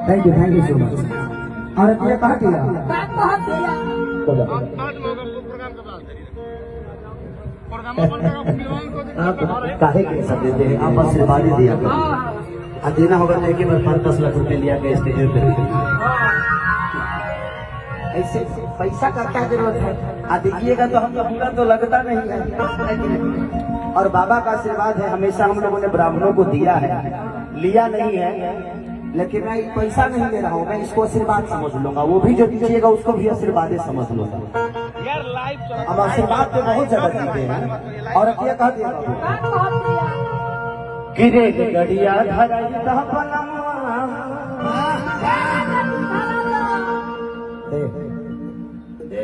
Thank you so much. और ये कहा किया आप काहे के सब देते हैं, आप आशीर्वाद ही दिया करो। देना होगा तो एक बार 5-10 लाख रुपए लिया के स्टेज पे ऐसे पैसा का क्या जरूरत है। देखिएगा तो हमको बुरा तो लगता नहीं है। और बाबा का आशीर्वाद है, हमेशा हम लोगों ने ब्राह्मणों को दिया है, लिया नहीं है, लेकिन मैं पैसा नहीं दे रहा हूँ, मैं इसको आशीर्वाद समझ लूंगा। वो भी जो दीजिएगा उसको भी आशीर्वाद समझ लूंगा। अब आशीर्वाद पे बहुत जगह देते हैं। और क्या कह दिया गिरे गड़िया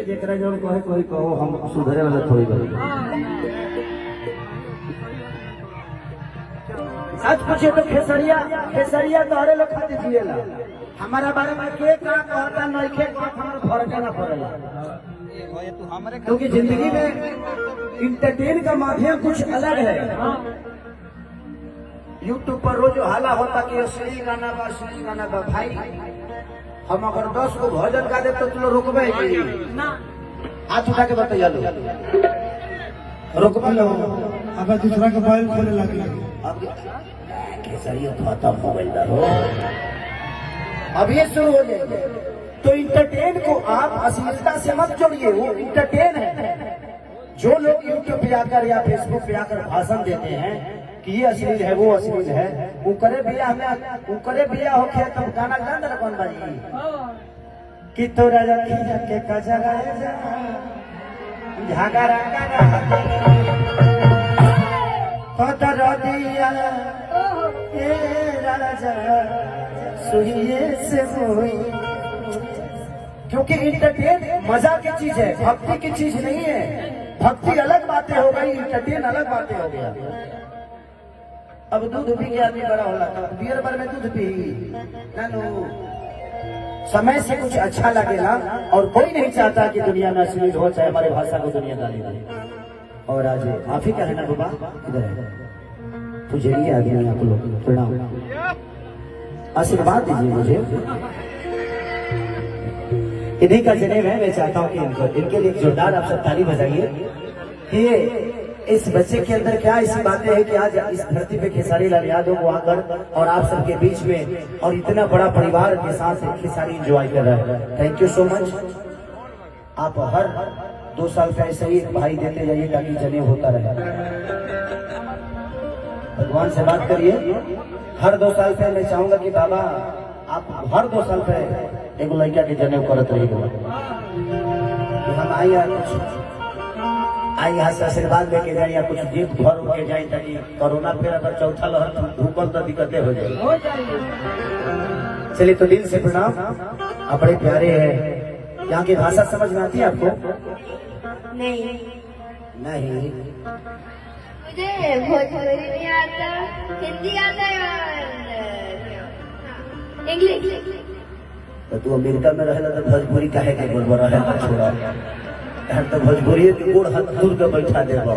जेकरा जो कहे कोई कहो, हम सुधरे वाला थोड़ी बड़ी। सच पूछे तो खेसरिया तोहरे लोग खा दीजिएला, हमारा बारे में के का कहता नहीं खे हमारा फर्क ना पड़ेला। क्योंकि जिंदगी में इंटरटेन का माध्यम कुछ अलग है। यूट्यूब पर रोज हाला होता कि असली गाना बा भाई, हम अगर 10 को भजन गा दे तो तुम रोकबे हाथ उठा के बताइए लो, रोकबे लो। अगर दूसरा का मोबाइल खोले लगे अब केसरिया खाता मोबाइल डालो, अब ये शुरू हो जाएगा। तो इंटरटेन को आप अश्लीलता से मत जोड़िए, वो इंटरटेन है। जो लोग यूट्यूब पे आकर या फेसबुक पे आकर भाषण देते हैं कि ये अश्लील है, वो अश्लील है, उकरे बिया होके तब गाना गाना कौन बाजी कि तोरा रखी के कजरा झगड़ा कतर दिया राजा सुइए से हुई। क्योंकि इंटरटेन मजा की चीज है, भक्ति की चीज नहीं है। भक्ति अलग बातें हो गई, इंटरटेन अलग बातें हो गया। अब दूध पी के आदमी बड़ा होला, बियर बार में दूध पी नानू। समय से कुछ अच्छा लगेगा, और कोई नहीं चाहता कि दुनिया में अश्लील हो, चाहे हमारे भाषा को दुनिया गाली दे। और आज आप ही कहना बाबा इधर है तुझे नहीं आदमी, आप लोग प्रणाम आशीर्वाद दीजिए मुझे। इन्हीं का जनेब है, मैं चाहता हूँ कि इनके लिए जोरदार आप सब ताली बजाइए। ये इस बच्चे के अंदर क्या ऐसी बातें हैं कि आज इस धरती पे खेसारी लाल यादव को आकर और आप सबके बीच में और इतना बड़ा परिवार के साथ खेसारी एंजॉय कर रहा है। Thank you so much. आप हर 2 साल का ऐसे ही एक भाई देते जाइए ताकि जनेब होता रहे। भगवान से बात करिए। हर 2 साल पे मैं चाहूंगा कि बाबा आप हर 2 साल पे एक लड़का के जनेब करत रहिएगा। हम आई यहाँ से आशीर्वाद लेके जाए या कुछ गिफ्ट घर के जाए, ताकि कोरोना फिर अगर चौथा लहर भूकल तो दिक्कतें हो जाए। चलिए तो दिल से प्रणाम। आप बड़े प्यारे हैं। यहाँ की भाषा समझ में आती है आपको? नहीं, मुझे भोजपुरी नहीं आता, हिंदी आता है और इंग्लिश। तो तू अमेरिका में रहेला तो भोजपुरी काहे के बोल रहा है? छोड़ा तो भोजपुरी गोड़ हाथ दूर के बैठा देगा।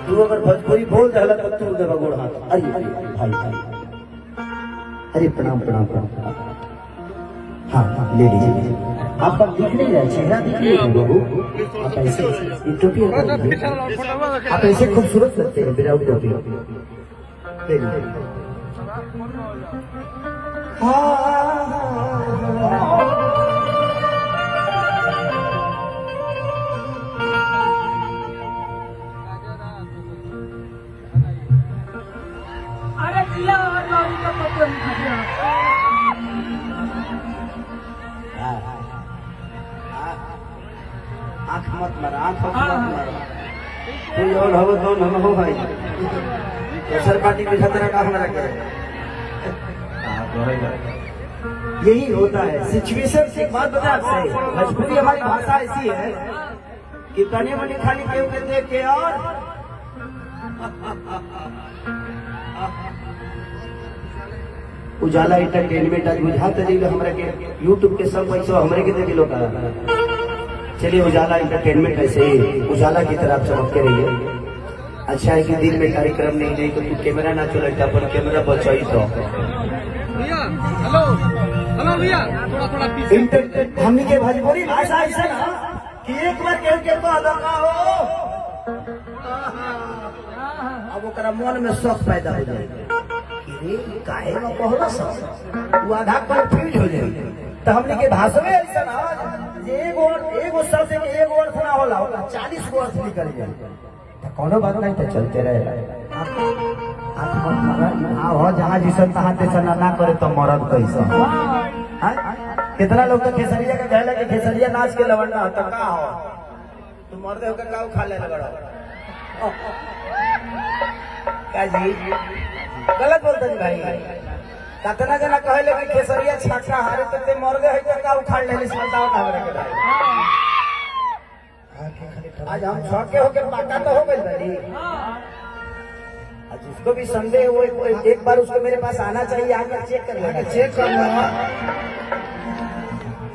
तू अगर भोजपुरी बोल रहा तो तू देगा गोड़ हाथ। अरे भाई अरे प्रणाम। हाँ ले लीजिए। आपका दिख नहीं रहा, चेहरा दिख नहीं रहा बाबू। आप ऐसे टोपी आप ऐसे खूबसूरत लगते हैं विदाउट टोपी। ले लीजिए। आँख मत मारा। कोई और हो तो न हो भाई, दूसर पार्टी में खतरा का हमारा क्या। यही होता है सिचुएशन। एक बात बता आपसे, भोजपुरी हमारी भाषा ऐसी है कि तने मने खाली केहू के देख के और उजाला एंटरटेनमेंट आज बुझाते नहीं हमारे के यूट्यूब के सब पैसा हमारे के देखे लोग। चलिए उजाला एंटरटेनमेंट ऐसे ही उजाला की तरफ चमकते रहिए। अच्छा है कि दिन में कार्यक्रम नहीं नहीं तो कैमरा ना चले, अपन कैमरा बचाई तो। हमने के भोजपुरी भाषा ऐसा ना कि एक बार कह के तो अदका हो अब ओकरा मन में शौक पैदा हो जाएगा कि रे काहे में कहला सब वो आधा कंफ्यूज हो जाए। तो हमने के भाषा में ऐसा ना जे एगो शब्द के एगो अर्थ ना होला 40 गो अर्थ निकल जाए। तो कोनो बात नहीं तो चलते रहे आप जहाँ जिस तहाँ ते ना करे तो मरद कैसा कितना लोग तो खेसरिया का कहला कि खेसरिया नाच के लवंडा तो का हो तुम मर्दे होकर का खा ले लगड़ो का जी गलत बोलते हैं भाई कतना जना कहले कि खेसरिया छाका हारे तो ते मर्दे है तो का उखाड़ ले इस बताओ ना हमरे के भाई आज हम छके होके पाका तो हो गई भाई आज उसको भी संदेह हो एक बार उसको मेरे पास आना चाहिए आकर चेक कर लेना चेक कर लेना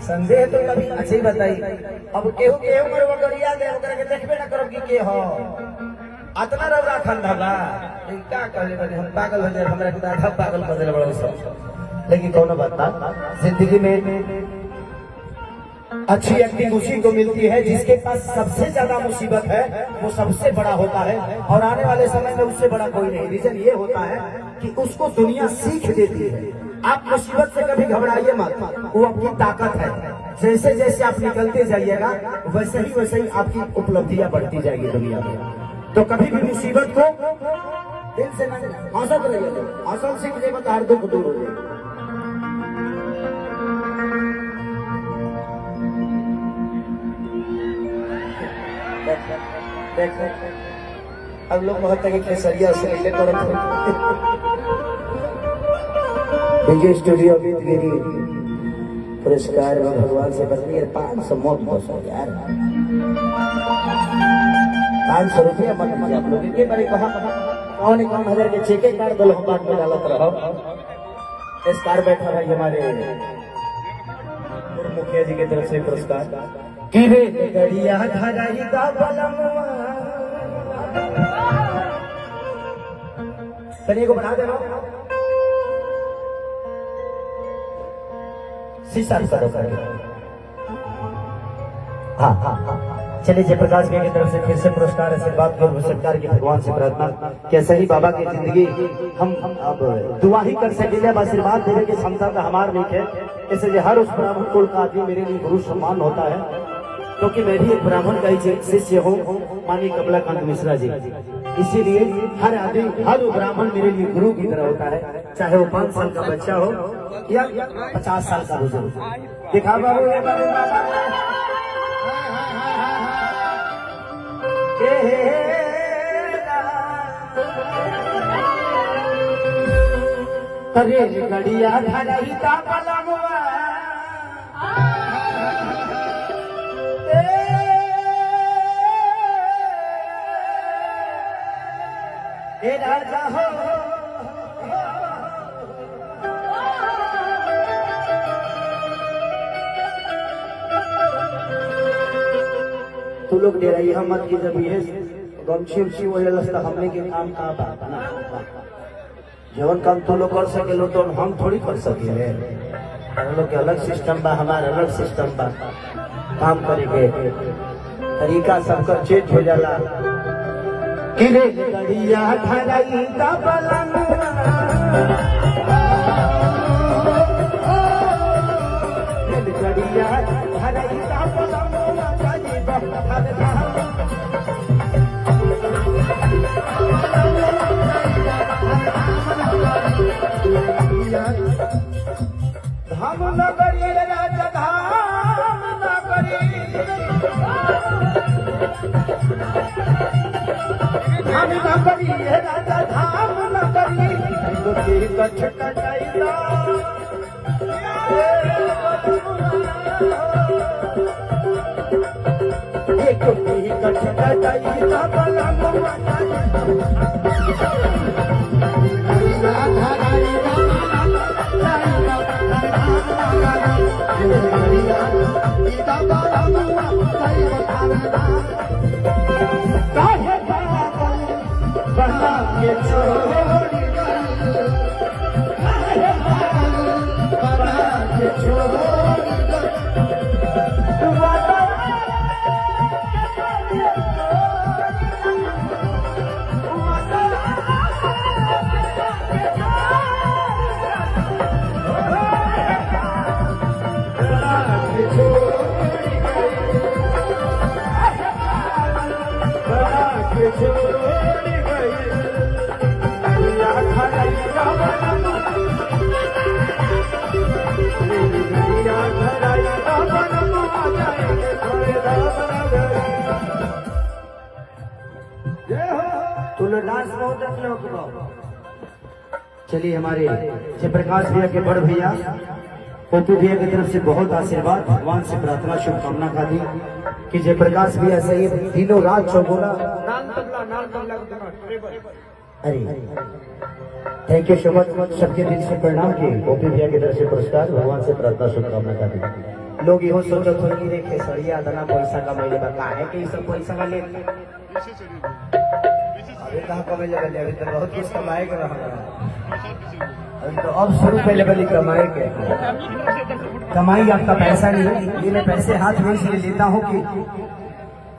संदेह तो कभी अच्छी बताई अब केहू केहू मर वो गरिया दे ओकरा के देखबे ना करब कि के हो अतना रौरा खंडा का कहले बने हम पागल हो जाए हमरा के आधा पागल कर देले बड़ा सब। लेकिन कोनो बात ना जिंदगी में अच्छी एक्टिंग उसी को मिलती है जिसके पास सबसे ज्यादा मुसीबत है वो सबसे बड़ा होता है और आने वाले समय में उससे बड़ा कोई नहीं। रीजन ये होता है कि उसको दुनिया सीख देती है। आप मुसीबत से कभी घबराइए मत, वो आपकी ताकत है। जैसे जैसे आप निकलते जाइएगा वैसे ही आपकी उपलब्धियां बढ़ती जाएगी दुनिया में। तो कभी भी मुसीबत को दिल से हौसत रहिए, हौसल सीख ले बता हर दुख दूर हो जाएगा। अब लोग कहते हैं कि केसरिया से ले विजय स्टूडियो गिरी पुरस्कार में भगवान से बदली 500 मौत बस हो यार 500 रुपया मत दीजिए आप लोग के बारे कहा कौन 51,000 के चेके कार्ड दल हम बात में डालत रहो। इस कार बैठा भाई हमारे पूर्व मुखिया जी की तरफ से पुरस्कार कि रे गड़िया धराई दा बलमवा तनी को बना दे शीशा करो हाँ चलिए जयप्रकाश भैया की तरफ से फिर से पुरस्कार आशीर्वाद और सरकार की भगवान से प्रार्थना कैसे ही बाबा की जिंदगी हम अब दुआ ही कर सकेंगे। अब आशीर्वाद देने की क्षमता का हमार नहीं है, इसलिए हर उस ब्राह्मण कुल का आदमी मेरे लिए गुरु सम्मान होता है क्योंकि मैं भी एक ब्राह्मण का ही शिष्य हूँ माननीय कमलाकांत मिश्रा जी। इसीलिए हर आदमी हर ब्राह्मण मेरे लिए गुरु की तरह होता है, चाहे वो 5 साल का बच्चा हो या 50 साल का बुजुर्ग। दिखा बाबू अरे गड़िया धराई दा बलमवा ए राजा हो तू लोग दे रही हम मत की जब ये गमछी उमछी वो लस्ता हमने के काम का बात ना जवन काम तू लोग कर सके लो तो हम थोड़ी कर सके हम लोग के अलग सिस्टम बा हमारा अलग सिस्टम बा काम करे के तरीका सबका चेंज हो जाला। किरे गड़िया धराई दा बलमवा गड़िया धराई दा बलमवा जानी बहर धाम नगरी राजा धाम नगरी धाम नगरी राजा धाम नगरी गोटी कछ कटाईदा एक गोटी कछ कटाईदा बलमवा बना के छोड़ी बना के के छोड़ वादा तुलदास बहुत लोग। चलिए हमारे जयप्रकाश भैया के बड़ भैया पप्पू भैया की तरफ से बहुत आशीर्वाद, भगवान से प्रार्थना शुभकामना का दी कि जयप्रकाश भैया सही दिनों रात चौगुना। अरे थैंक यू सो मच, सबके दिल से प्रणाम की पप्पू भैया की तरफ से पुरस्कार, भगवान से प्रार्थना शुभकामना का दी। लोग यो सोचो थोड़ी देखे सरिया दना पैसा कमाइले बा काहे के सब पैसा वाले अभी कहाँ कमाई लगे, अभी तो बहुत कुछ कमाए के रहा, अभी तो अब शुरू पहले वाली कमाए के कमाई आपका पैसा नहीं है। ये मैं पैसे हाथ में इसलिए लेता हूँ कि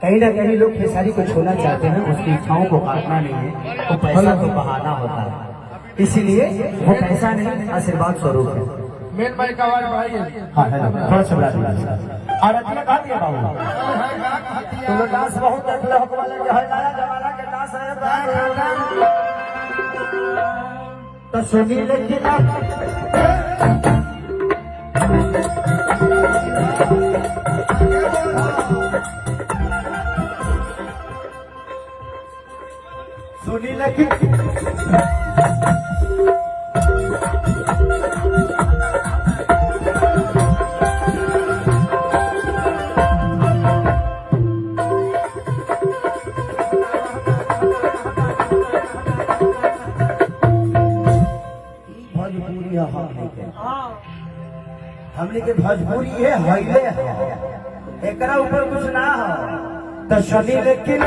कहीं ना कहीं लोग खेसारी को छूना चाहते हैं, उसकी इच्छाओं को काटना नहीं है, तो पैसा तो बहाना होता है, इसीलिए वो पैसा नहीं आशीर्वाद स्वरूप है। मेन भाई का आवाज भाई है। हाँ है ना, थोड़ा सा और अतिया कहा दिया बाबू तो डांस बहुत अगला वाले जो है नया जमाना के डांस है तो सुनी लेकिन सुनी लेकिन हमने के भोजपुरी है हईले एकरा ऊपर कुछ ना हो तो सुनी लेकिन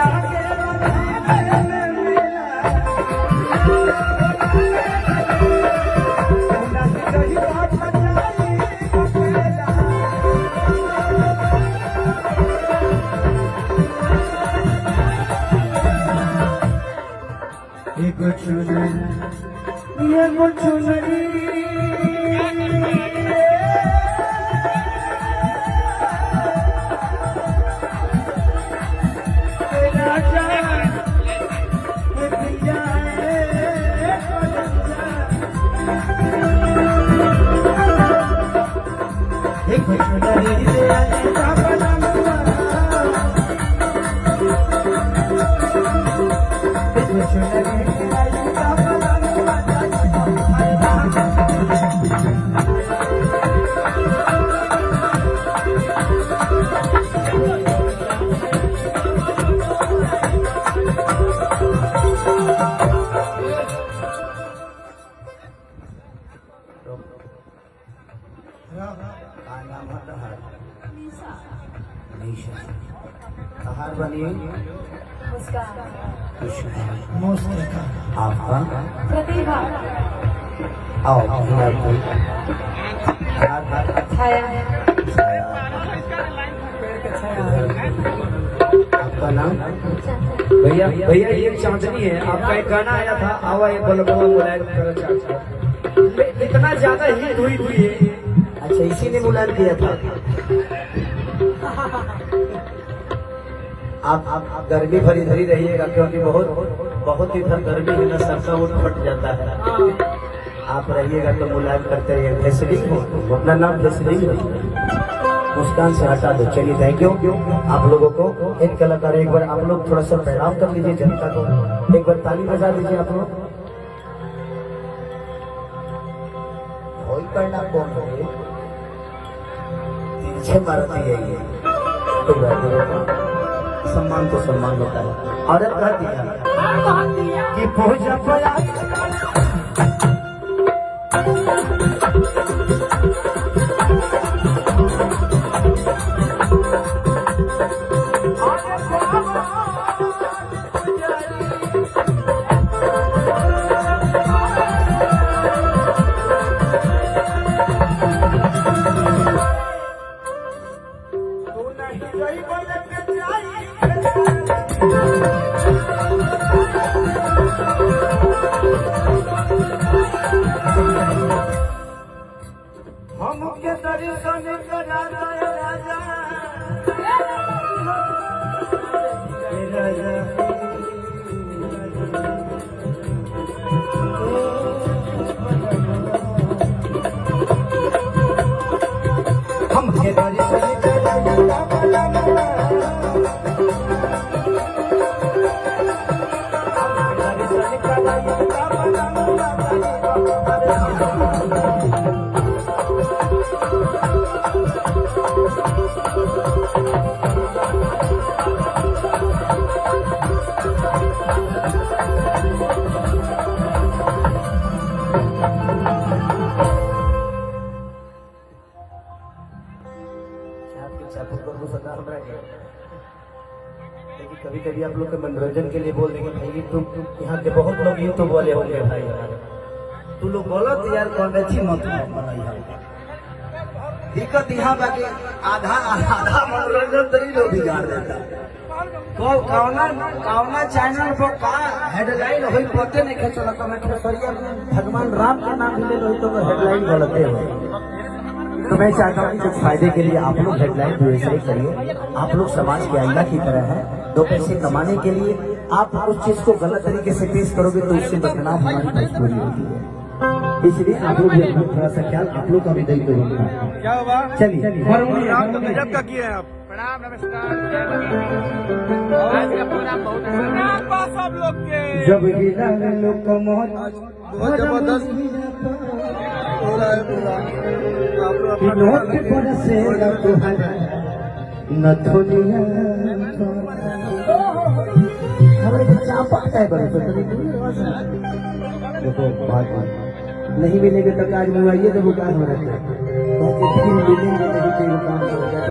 आपका प्रतिभा आओ छाया आपका नाम भैया भैया ये चांदनी है, आपका एक गाना आया था आवा ये बलबला मुलायम करो चाचा, इतना ज्यादा हिट हुई है। अच्छा इसी ने मुलायम किया था। आप गर्मी भरी धरी रहिएगा क्योंकि बहुत इधर गर्मी है ना, सबका उठ फट जाता है। आप रहिएगा तो मुलायम करते रहिए। फेसलिंग हो अपना नाम फेसलिंग हो, मुस्कान से हटा दो। चलिए थैंक यू आप लोगों को। इन कलाकार एक बार आप लोग थोड़ा सा प्रणाम कर लीजिए जनता को, एक बार ताली बजा दीजिए आप लोग। कोई करना कौन है पीछे मारती है ये तो सम्मान तो सम्मान होता है। औरत कह दिया कि पूजा पया हमके दर्शन करा दे राजा हे राजा हमके दर्शन करा दे कभी कभी आप लोग के मनोरंजन के लिए बोल देंगे भाई तुम यहाँ के बहुत लोग यूट्यूब वाले होंगे भाई तू लोग बोलो तो यार कौन अच्छी मत दिक्कत यहाँ बाकी आधा आधा मनोरंजन तो नहीं लोग बिगाड़ देता तो कौना चैनल पर का हेडलाइन हो पते नहीं खेचला तो मैं खेसरिया भगवान राम का नाम ले लो तो हेडलाइन गलत है तो मैं चाहता हूँ कि कुछ फायदे के लिए आप लोग हेडलाइन भी वैसे ही करिए आप लोग समाज के आईना की तरह है दो पैसे कमाने के लिए आप उस चीज को गलत तरीके से पेश करोगे तो उससे बदनाम हमारी मजबूरी होती है इसलिए आप लोग भी थोड़ा सा ख्याल आप लोग का भी दायित्व होगा क्या हुआ चलिए गजब का किए हैं आप प्रणाम नमस्कार आज का प्रोग्राम बहुत प्रणाम बा सब लोग के जब गिरा लोग को मौत बहुत जबरदस्त हो रहा है प्रोग्राम नोट पर से न थोलिया हमारे बच्चा पकता है बड़े देखो बात नहीं मिलेंगे तो आज मंगवाइए तो वो काम हो रहा है मिलेंगे नहीं तो काम हो जाए